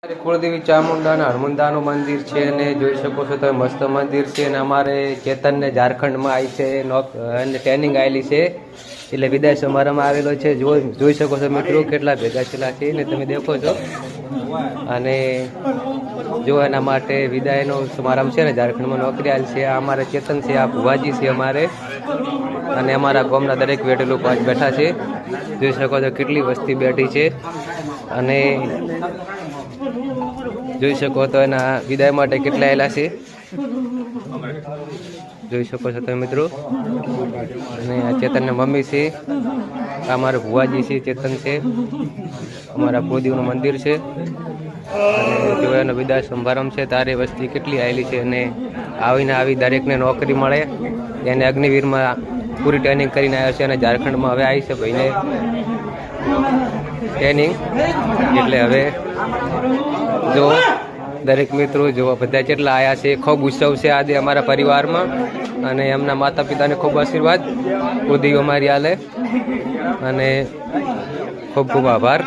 કુળદેવી ચામુંડાના હનુમાનદાનું મંદિર છે અને જોઈ શકો છો તમે મસ્ત મંદિર છે અને અમારે ચેતનને ઝારખંડમાં આવી છે અને ટ્રેનિંગ આવેલી છે એટલે વિદાય સમારંભ આવેલો છે. જોઈ શકો છો મિત્રો કેટલા ભેગા છેલ્લા છે ને તમે દેખો છો. અને જો એના માટે વિદાયનો સમારંભ છે ને ઝારખંડમાં નોકરી આવેલી છે. આ અમારે ચેતન છે, આ ભુવાજી છે અમારે, અને અમારા ગામના દરેક વેટે લોકો આજ બેઠા છે. જોઈ શકો છો કેટલી વસ્તી બેઠી છે અને જોઈ શકો તો એના વિદાય માટે કેટલા આવેલા છે જોઈ શકો છો તમે મિત્રો. અને આ ચેતનના મમ્મી છે, આ અમારા ભુવાજી છે, ચેતન છે, અમારા કુળદેવનું મંદિર છે. અને જો એનો વિદાય સમારંભ છે તારે વસ્તી કેટલી આવેલી છે અને આવીને આવી દરેકને નોકરી મળે. એને અગ્નિવીરમાં પૂરી ટ્રેનિંગ કરીને આવ્યો છે અને ઝારખંડમાં હવે આવી છે ભાઈને ટ્રેનિંગ. એટલે હવે જો દરેક મિત્રો જો બધા જેટલા આવ્યા છે, ખૂબ ઉત્સવ છે આજે અમારા પરિવારમાં અને એમના માતા પિતાને ખૂબ આશીર્વાદ કુળદેવી અમારી આલે અને ખૂબ ખૂબ આભાર.